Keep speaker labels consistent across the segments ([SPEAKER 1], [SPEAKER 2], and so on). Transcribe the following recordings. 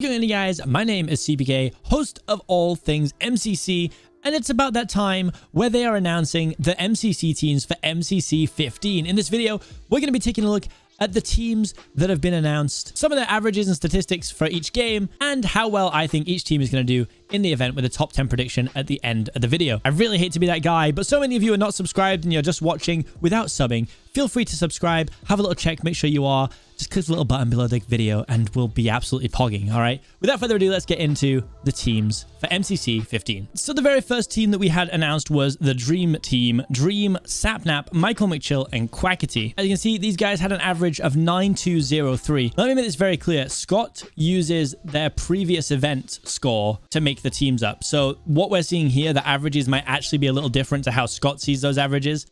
[SPEAKER 1] Good evening, guys. My name is Seapeekay, host of all things MCC, and it's about that time where they are announcing the MCC teams for MCC 15. In this video, we're going to be taking a look at the teams that have been announced, some of their averages and statistics for each game, and how well I think each team is going to do in the event with a top 10 prediction at the end of the video. I really hate to be that guy, but so many of you are not subscribed and you're just watching without subbing. Feel free to subscribe, have a little check, make sure you are. Just click the little button below the video and we'll be absolutely pogging, all right? Without further ado, let's get into the teams for MCC 15. So the very first team that we had announced was the Dream team. Dream, Sapnap, Michael McChill, and Quackity. As you can see, these guys had an average of 9203. Let me make this very clear. Scott uses their previous event score to make the teams up. So what we're seeing here, the averages might actually be a little different to how Scott sees those averages.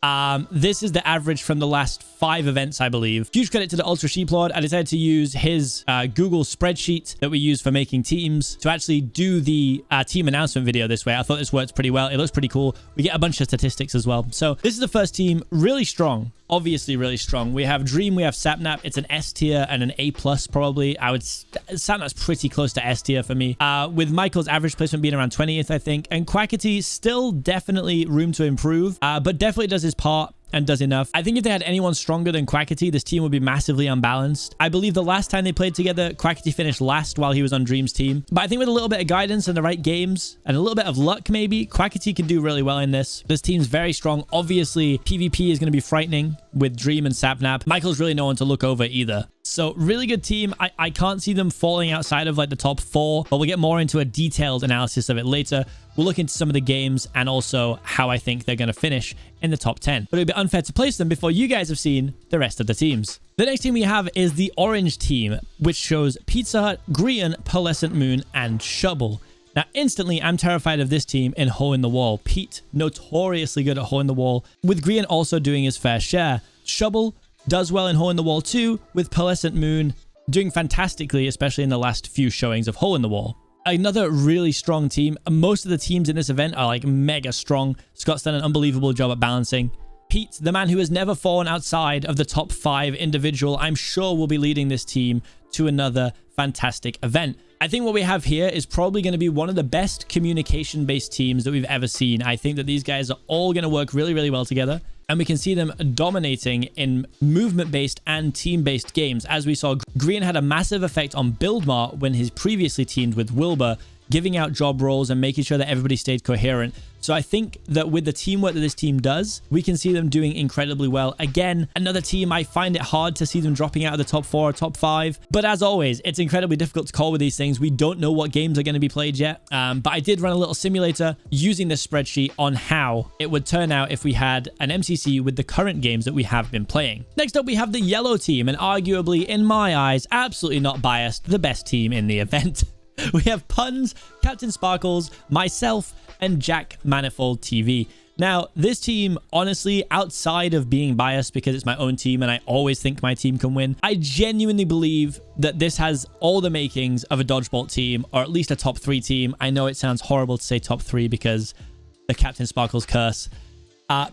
[SPEAKER 1] This is the average from the last 5 events, I believe. Huge credit to the Ultra Sheeplord. I decided to use his Google spreadsheet that we use for making teams to actually do the team announcement video this way. I thought this works pretty well. It looks pretty cool. We get a bunch of statistics as well. So this is the first team, really strong. Obviously really strong. We have Dream, we have Sapnap. It's an S tier and an A plus probably. Sapnap's pretty close to S tier for me. With Michael's average placement being around 20th, I think. And Quackity, still definitely room to improve, but definitely does his part and does enough. I think if they had anyone stronger than Quackity, this team would be massively unbalanced. I believe the last time they played together, Quackity finished last while he was on Dream's team. But I think with a little bit of guidance and the right games and a little bit of luck maybe, Quackity can do really well in this. This team's very strong. Obviously, PvP is going to be frightening with Dream and Sapnap. Michael's really no one to look over either. So really good team. I can't see them falling outside of like the top 4, but we'll get more into a detailed analysis of it later. We'll look into some of the games and also how I think they're going to finish in the top 10. But it would be unfair to place them before you guys have seen the rest of the teams. The next team we have is the Orange team, which shows Pizza Hut, Grian, Pearlescent Moon, and Shubble. Now, instantly, I'm terrified of this team in Hole in the Wall. Pete, notoriously good at Hole in the Wall, with Grian also doing his fair share. Shubble does well in Hole in the Wall too, with Pearlescent Moon doing fantastically, especially in the last few showings of Hole in the Wall. Another really strong team. Most of the teams in this event are like mega strong. Scott's done an unbelievable job at balancing. Pete, the man who has never fallen outside of the top 5 individual, I'm sure will be leading this team to another fantastic event. I think what we have here is probably going to be one of the best communication-based teams that we've ever seen. I think that these guys are all going to work really, really well together. And we can see them dominating in movement-based and team-based games. As we saw, Grian had a massive effect on Buildmart when he's previously teamed with Wilbur, giving out job roles and making sure that everybody stayed coherent. So I think that with the teamwork that this team does, we can see them doing incredibly well. Again, another team, I find it hard to see them dropping out of the top 4 or top 5. But as always, it's incredibly difficult to call with these things. We don't know what games are going to be played yet. But I did run a little simulator using this spreadsheet on how it would turn out if we had an MCC with the current games that we have been playing. Next up, we have the Yellow team, and arguably, in my eyes, absolutely not biased, the best team in the event. We have Puns, Captain Sparkles, myself, and Jack Manifold TV. Now, this team, honestly, outside of being biased because it's my own team and I always think my team can win, I genuinely believe that this has all the makings of a Dodgeball team, or at least a top 3 team. I know it sounds horrible to say top 3 because the Captain Sparkles curse.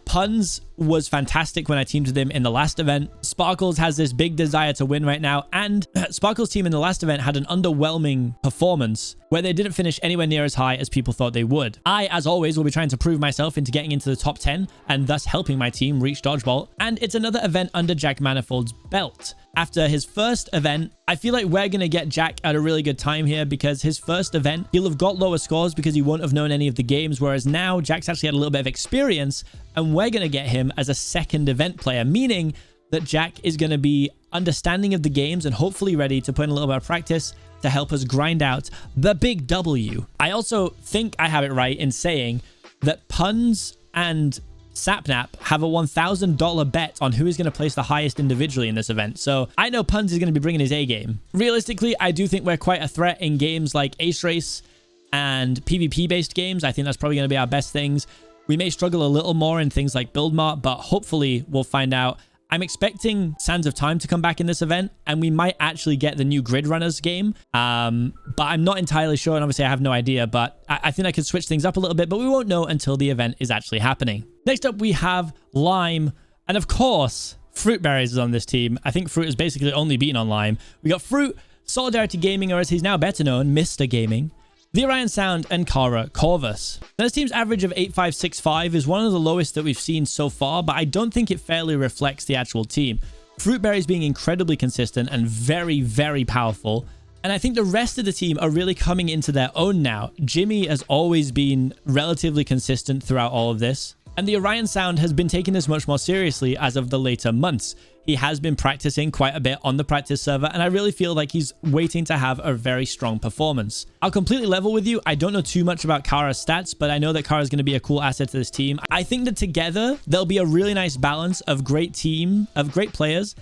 [SPEAKER 1] Puns was fantastic when I teamed with him in the last event. Sparkles has this big desire to win right now, and Sparkles' team in the last event had an underwhelming performance where they didn't finish anywhere near as high as people thought they would. I, as always, will be trying to prove myself into getting into the top 10 and thus helping my team reach Dodgeball, and it's another event under Jack Manifold's belt. After his first event, I feel like we're going to get Jack at a really good time here because his first event, he'll have got lower scores because he won't have known any of the games, whereas now Jack's actually had a little bit of experience and we're going to get him as a second event player, meaning that Jack is going to be understanding of the games and hopefully ready to put in a little bit of practice to help us grind out the big W. I also think I have it right in saying that Puns and Sapnap have a $1,000 bet on who is going to place the highest individually in this event. So I know Puns is going to be bringing his A game. Realistically, I do think we're quite a threat in games like Ace Race and PvP based games. I think that's probably going to be our best things. We may struggle a little more in things like Buildmart, but hopefully we'll find out. I'm expecting Sands of Time to come back in this event, and we might actually get the new Grid Runners game. But I'm not entirely sure, and obviously I have no idea, but I think I could switch things up a little bit, but we won't know until the event is actually happening. Next up, we have Lime, and of course, Fruit Berries is on this team. I think Fruit has basically only been on Lime. We got Fruit, Solidarity Gaming, or as he's now better known, Mr. Gaming, the Orion Sound, and Kara Corvus. Now, this team's average of 8565 is one of the lowest that we've seen so far, but I don't think it fairly reflects the actual team. Fruitberry's being incredibly consistent and very, very powerful. And I think the rest of the team are really coming into their own now. Jimmy has always been relatively consistent throughout all of this. And the Orion Sound has been taking this much more seriously as of the later months. He has been practicing quite a bit on the practice server, and I really feel like he's waiting to have a very strong performance. I'll completely level with you. I don't know too much about Kara's stats, but I know that Kara's going to be a cool asset to this team. I think that together, there'll be a really nice balance of great players,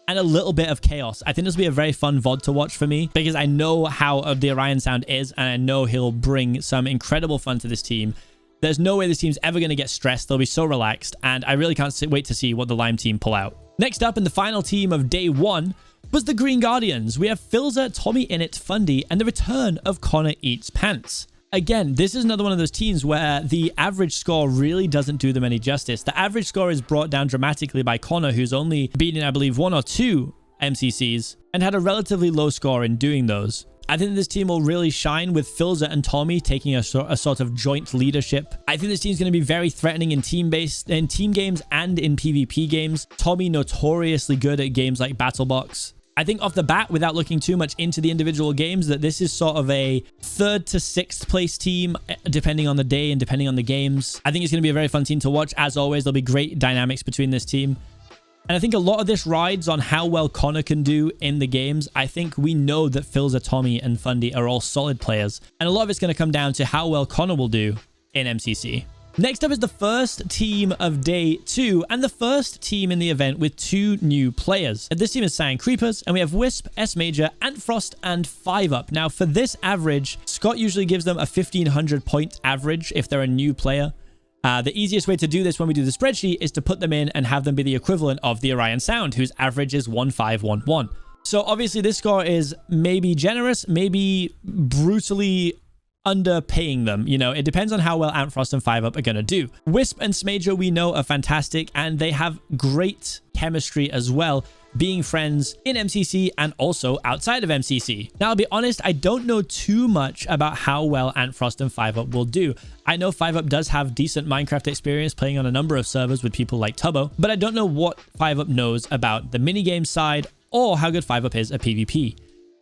[SPEAKER 1] and a little bit of chaos. I think this will be a very fun VOD to watch for me because I know how the Orion Sound is, and I know he'll bring some incredible fun to this team. There's no way this team's ever going to get stressed. They'll be so relaxed, and I really can't wait to see what the Lime team pull out. Next up, in the final team of day one, was the Green Guardians. We have Filza, Tommy Innit, Fundy, and the return of Connor Eats Pants. Again, this is another one of those teams where the average score really doesn't do them any justice. The average score is brought down dramatically by Connor, who's only beaten, I believe, 1 or 2 MCCs and had a relatively low score in doing those. I think this team will really shine with Filza and Tommy taking a sort of joint leadership. I think this team's going to be very threatening in team games and in PvP games. Tommy notoriously good at games like BattleBox. I think off the bat, without looking too much into the individual games, that this is sort of a 3rd to 6th place team, depending on the day and depending on the games. I think it's going to be a very fun team to watch. As always, there'll be great dynamics between this team. And I think a lot of this rides on how well Connor can do in the games. I think we know that Filza, Tommy, and Fundy are all solid players. And a lot of it's going to come down to how well Connor will do in MCC. Next up is the first team of day 2 and the first team in the event with 2 new players. This team is Cyan Creepers, and we have Wisp, S Major, Antfrost, and 5UP. Now, for this average, Scott usually gives them a 1500 point average if they're a new player. The easiest way to do this when we do the spreadsheet is to put them in and have them be the equivalent of the Orion Sound, whose average is 1511. So obviously this score is maybe generous, maybe brutally underpaying them. You know, it depends on how well Antfrost and 5UP are going to do. Wisp and Smager we know are fantastic, and they have great chemistry as well, being friends in MCC and also outside of MCC. Now, I'll be honest, I don't know too much about how well Antfrost and 5UP will do. I know 5UP does have decent Minecraft experience playing on a number of servers with people like Tubbo, but I don't know what 5UP knows about the minigame side or how good 5UP is at PvP.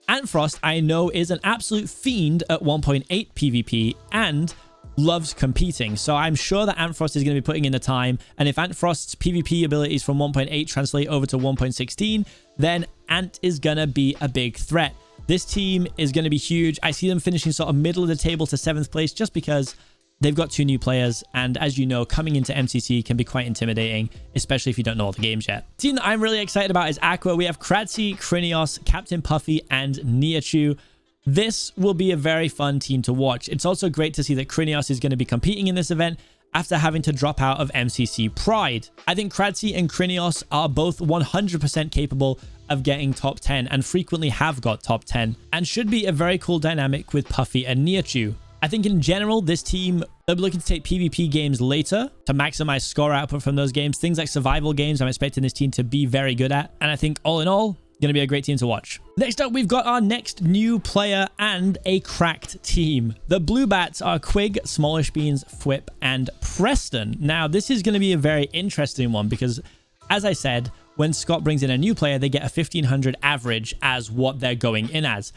[SPEAKER 1] Antfrost, I know, is an absolute fiend at 1.8 PvP and loves competing. So I'm sure that Antfrost is going to be putting in the time. And if Antfrost's PvP abilities from 1.8 translate over to 1.16, then Ant is going to be a big threat. This team is going to be huge. I see them finishing sort of middle of the table to 7th place just because they've got 2 new players, and as you know, coming into MCC can be quite intimidating, especially if you don't know all the games yet. The team that I'm really excited about is Aqua. We have Kratzy, Krinios, Captain Puffy, and Niachu. This will be a very fun team to watch. It's also great to see that Krinios is going to be competing in this event after having to drop out of MCC Pride. I think Kratzy and Krinios are both 100% capable of getting top 10 and frequently have got top 10, and should be a very cool dynamic with Puffy and Niachu. I think in general, this team, they'll be looking to take PvP games later to maximize score output from those games. Things like survival games, I'm expecting this team to be very good at. And I think all in all, going to be a great team to watch. Next up, we've got our next new player and a cracked team. The Blue Bats are Quig, Smallish Beans, Fwip, and Preston. Now, this is going to be a very interesting one because, as I said, when Scott brings in a new player, they get a 1500 average as what they're going in as.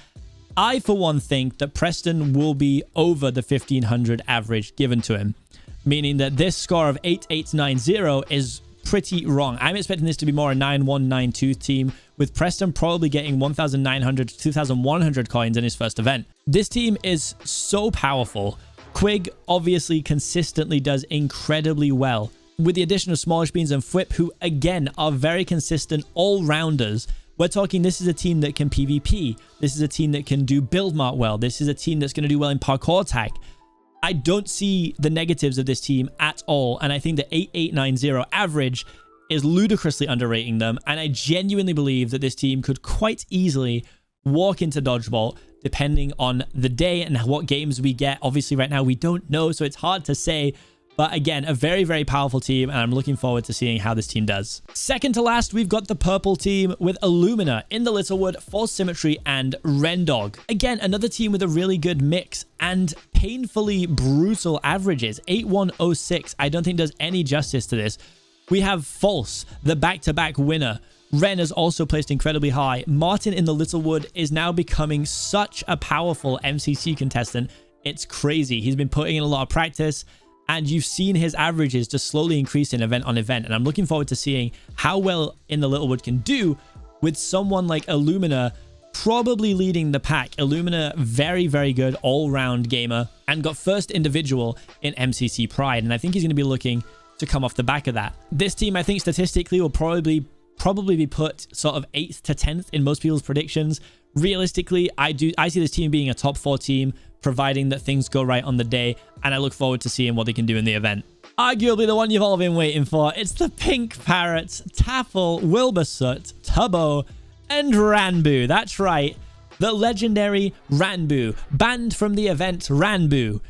[SPEAKER 1] I, for one, think that Preston will be over the 1500 average given to him, meaning that this score of 8890 is pretty wrong. I'm expecting this to be more a 9192 team, with Preston probably getting 1900 to 2100 coins in his first event. This team is so powerful. Quig obviously consistently does incredibly well, with the addition of Smallish Beans and Fwip, who again are very consistent all-rounders. We're talking this is a team that can PvP. This is a team that can do build mart well. This is a team that's going to do well in parkour tag. I don't see the negatives of this team at all. And I think the 8890 average is ludicrously underrating them. And I genuinely believe that this team could quite easily walk into Dodgeball depending on the day and what games we get. Obviously right now we don't know, so it's hard to say. But again, a very, very powerful team, and I'm looking forward to seeing how this team does. Second to last, we've got the purple team with Illumina, In the Littlewood, False Symmetry, and Rendog. Again, another team with a really good mix and painfully brutal averages. 8106, I don't think does any justice to this. We have False, the back-to-back winner. Ren has also placed incredibly high. Martin in the Littlewood is now becoming such a powerful MCC contestant. It's crazy. He's been putting in a lot of practice, and you've seen his averages just slowly increase in event on event. And I'm looking forward to seeing how well In the Littlewood can do with someone like Illumina probably leading the pack. Illumina, very, very good all-round gamer and got first individual in MCC Pride. And I think he's going to be looking to come off the back of that. This team, I think statistically, will probably be put sort of 8th to 10th in most people's predictions. Realistically, I see this team being a top 4 team, providing that things go right on the day, and I look forward to seeing what they can do in the event. Arguably the one you've all been waiting for, it's the Pink Parrots, Taffel, Wilbursut, Tubbo, and Ranboo. That's right, the legendary Ranboo, banned from the event Ranboo,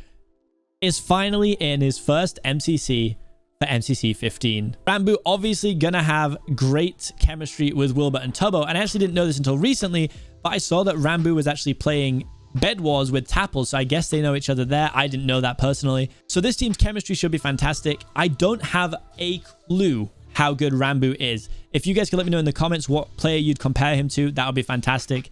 [SPEAKER 1] is finally in his first MCC for MCC 15. Ranboo obviously gonna have great chemistry with Wilbur and Tubbo, and I actually didn't know this until recently, but I saw that Ranboo was actually playing Bed Wars with Tappel, so I guess they know each other there. I didn't know that personally. So this team's chemistry should be fantastic. I don't have a clue how good Ranboo is. If you guys can let me know in the comments what player you'd compare him to, that would be fantastic.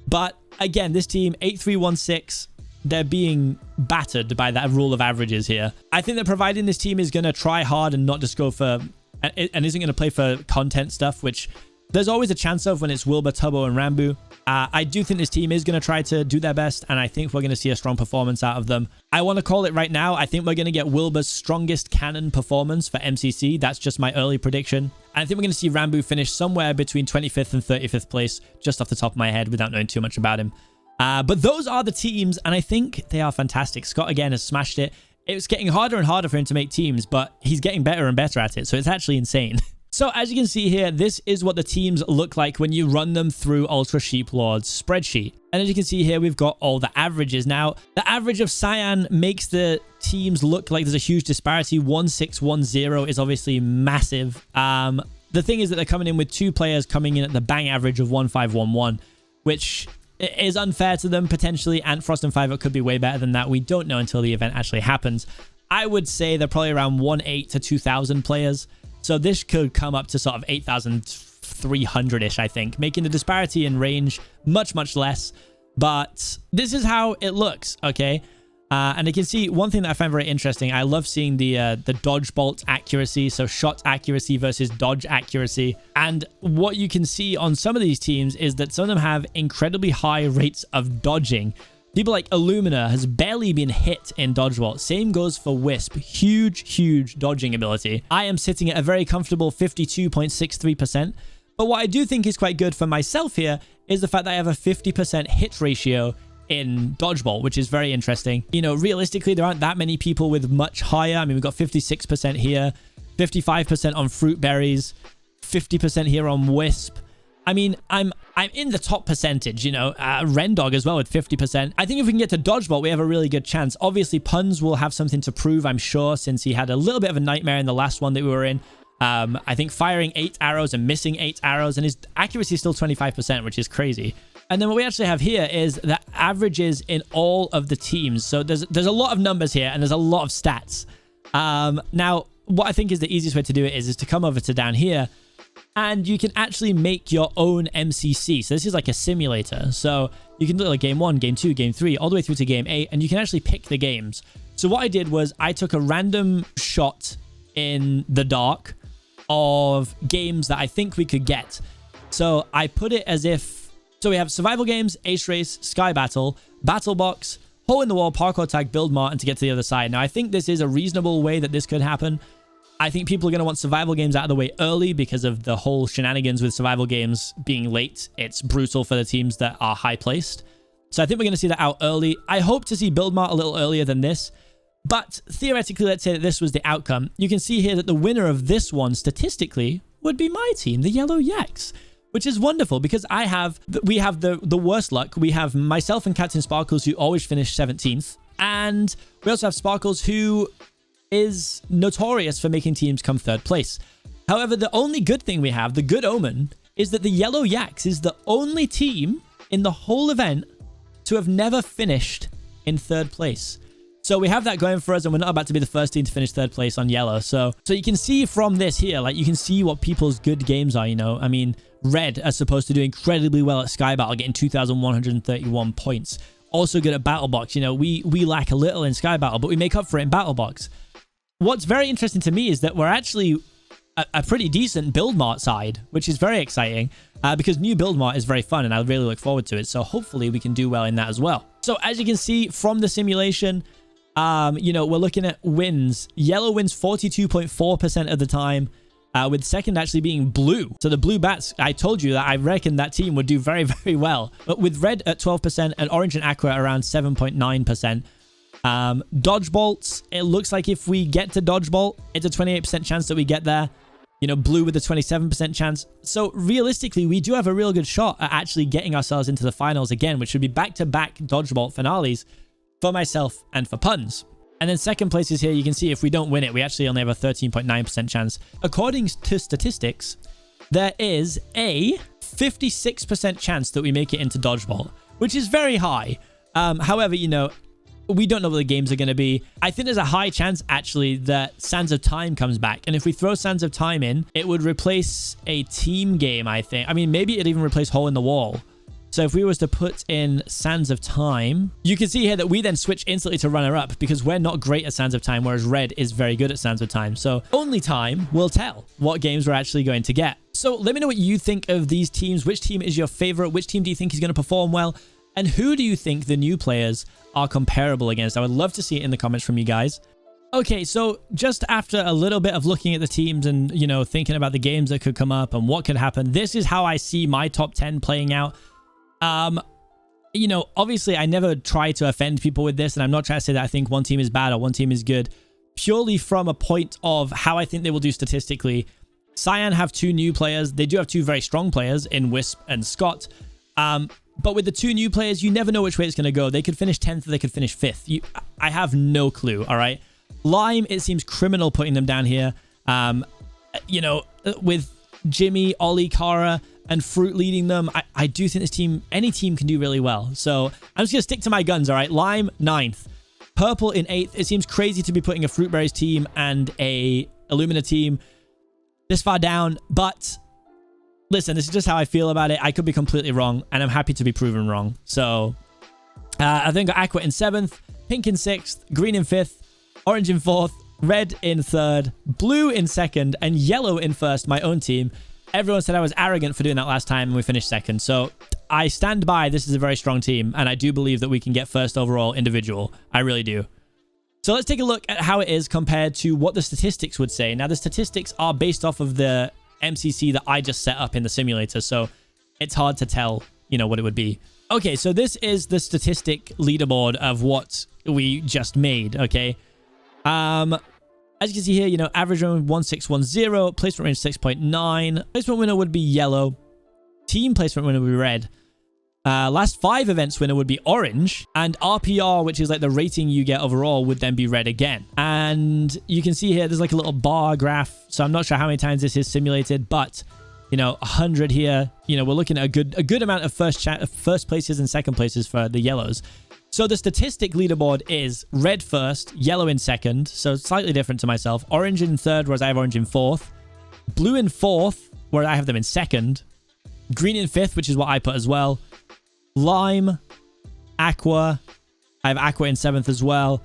[SPEAKER 1] But again, this team, 8316, they're being battered by that rule of averages here. I think that providing this team is going to try hard and not just go for, and isn't going to play for content stuff, which there's always a chance of when it's Wilbur, Tubbo, and Ranboo. I do think this team is going to try to do their best, and I think we're going to see a strong performance out of them. I want to call it right now. I think we're going to get Wilbur's strongest cannon performance for MCC. That's just my early prediction. And I think we're going to see Ranboo finish somewhere between 25th and 35th place, just off the top of my head, without knowing too much about him. But those are the teams, and I think they are fantastic. Scott, again, has smashed it. It's getting harder and harder for him to make teams, but he's getting better and better at it, so it's actually insane. So as you can see here, this is what the teams look like when you run them through Ultra Sheep Lord's spreadsheet. And as you can see here, we've got all the averages. Now, the average of Cyan makes the teams look like there's a huge disparity. 1610 is obviously massive. The thing is that they're coming in with 2 players coming in at the bang average of 1511, which is unfair to them potentially. And Frost and Fiver could be way better than that. We don't know until the event actually happens. I would say they're probably around 1.8 to 2,000 players. So this could come up to sort of 8,300-ish, I think, making the disparity in range much, much less. But this is how it looks, okay? And you can see one thing that I find very interesting. I love seeing the dodge bolt accuracy, so shot accuracy versus dodge accuracy. And what you can see on some of these teams is that some of them have incredibly high rates of dodging. People like Illumina has barely been hit in dodge bolt. Same goes for Wisp. Huge, huge dodging ability. I am sitting at a very comfortable 52.63%. But what I do think is quite good for myself here is the fact that I have a 50% hit ratio in dodgeball, which is very interesting. You know, realistically, there aren't that many people with much higher. I mean, we've got 56% here, 55% on fruit berries, 50% here on Wisp. I mean, I'm in the top percentage, you know, Rendog as well with 50%. I think if we can get to dodgeball, we have a really good chance. Obviously, Puns will have something to prove, I'm sure, since he had a little bit of a nightmare in the last one that we were in. I think firing 8 arrows and missing 8 arrows, and his accuracy is still 25%, which is crazy. And then what we actually have here is the averages in all of the teams. So there's a lot of numbers here, and there's a lot of stats. Now, what I think is the easiest way to do it is to come over to down here, and you can actually make your own MCC. So this is like a simulator. So you can do like game 1, game 2, game 3, all the way through to game 8, and you can actually pick the games. So what I did was I took a random shot in the dark of games that I think we could get. So I put it as if, so we have survival games, ace race, sky battle, battle box, hole in the wall, parkour tag, build mart, and to get to the other side. Now I think this is a reasonable way that this could happen. I think people are going to want survival games out of the way early because of the whole shenanigans with survival games being late. It's brutal for the teams that are high placed. So I think we're going to see that out early. I hope to see build mart a little earlier than this. But theoretically, let's say that this was the outcome. You can see here that the winner of this one statistically would be my team, the Yellow Yaks, which is wonderful because we have the worst luck. We have myself and Captain Sparkles, who always finish 17th. And we also have Sparkles, who is notorious for making teams come third place. However, the only good thing we have, the good omen, is that the Yellow Yaks is the only team in the whole event to have never finished in third place. So we have that going for us, and we're not about to be the first team to finish third place on yellow. So you can see from this here, like, you can see what people's good games are, you know. I mean, Red are supposed to do incredibly well at Sky Battle, getting 2,131 points. Also good at Battle Box. You know, we lack a little in Sky Battle, but we make up for it in Battle Box. What's very interesting to me is that we're actually a pretty decent build mart side, which is very exciting because new build mart is very fun and I really look forward to it. So hopefully we can do well in that as well. So as you can see from the simulation, you know, we're looking at wins. Yellow wins 42.4% of the time, with second actually being blue. So the blue bats, I told you that I reckon that team would do very, very well. But with red at 12% and orange and aqua around 7.9%. Dodge bolts, it looks like if we get to dodge bolt, it's a 28% chance that we get there. You know, blue with a 27% chance. So realistically, we do have a real good shot at actually getting ourselves into the finals again, which would be back-to-back dodge bolt finales for myself and for Puns. And then second place is here. You can see if we don't win it, we actually only have a 13.9% chance. According to statistics, there is a 56% chance that we make it into dodgeball, which is very high. However, you know, we don't know what the games are going to be. I think there's a high chance, actually, that Sands of Time comes back. And if we throw Sands of Time in, it would replace a team game, I think. I mean, maybe it'd even replace Hole in the Wall. So if we was to put in Sands of Time, you can see here that we then switch instantly to runner-up because we're not great at Sands of Time, whereas Red is very good at Sands of Time. So only time will tell what games we're actually going to get. So let me know what you think of these teams. Which team is your favorite? Which team do you think is going to perform well? And who do you think the new players are comparable against? I would love to see it in the comments from you guys. Okay, so just after a little bit of looking at the teams and, you know, thinking about the games that could come up and what could happen, this is how I see my top 10 playing out. You know, obviously I never try to offend people with this, and I'm not trying to say that I think one team is bad or one team is good, purely from a point of how I think they will do statistically. Cyan have two new players. They do have two very strong players in Wisp and Scott. But with the two new players, you never know which way it's going to go. They could finish 10th or they could finish 5th. I have no clue, all right? Lime, it seems criminal putting them down here. You know, with Jimmy, Ollie, Kara, and Fruit leading them, I do think this team, any team can do really well. So I'm just going to stick to my guns, all right? Lime, 9th. Purple in 8th. It seems crazy to be putting a Fruitberries team and a Illumina team this far down, but listen, this is just how I feel about it. I could be completely wrong, and I'm happy to be proven wrong. So I think Aqua in 7th, Pink in 6th, Green in 5th, Orange in 4th, Red in 3rd, Blue in 2nd, and Yellow in 1st, my own team. Everyone said I was arrogant for doing that last time, and we finished 2nd. So I stand by this is a very strong team, and I do believe that we can get 1st overall individual. I really do. So let's take a look at how it is compared to what the statistics would say. Now, the statistics are based off of the MCC that I just set up in the simulator, so it's hard to tell, you know, what it would be. Okay, so this is the statistic leaderboard of what we just made, okay? As you can see here, you know, average run 1610, placement range 6.9, placement winner would be yellow, team placement winner would be red, last 5 events winner would be orange, and RPR, which is like the rating you get overall, would then be red again. And you can see here, there's like a little bar graph, so I'm not sure how many times this is simulated, but, you know, 100 here, you know, we're looking at a good amount of first places and second places for the yellows. So the statistic leaderboard is red 1st, yellow in 2nd, so slightly different to myself, orange in 3rd, whereas I have orange in 4th, blue in 4th, where I have them in 2nd, green in 5th, which is what I put as well, lime, aqua, I have aqua in 7th as well,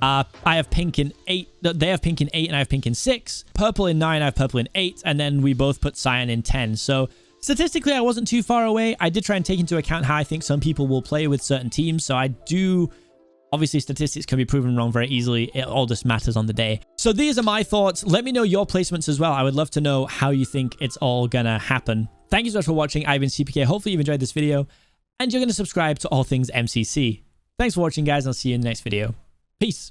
[SPEAKER 1] I have pink in 8, they have pink in 8 and I have pink in 6, purple in 9, I have purple in 8, and then we both put cyan in 10. So statistically, I wasn't too far away. I did try and take into account how I think some people will play with certain teams. So I do, obviously statistics can be proven wrong very easily. It all just matters on the day. So these are my thoughts. Let me know your placements as well. I would love to know how you think it's all gonna happen. Thank you so much for watching. I've been Seapeekay. Hopefully you've enjoyed this video and you're gonna subscribe to all things MCC. Thanks for watching, guys. I'll see you in the next video. Peace.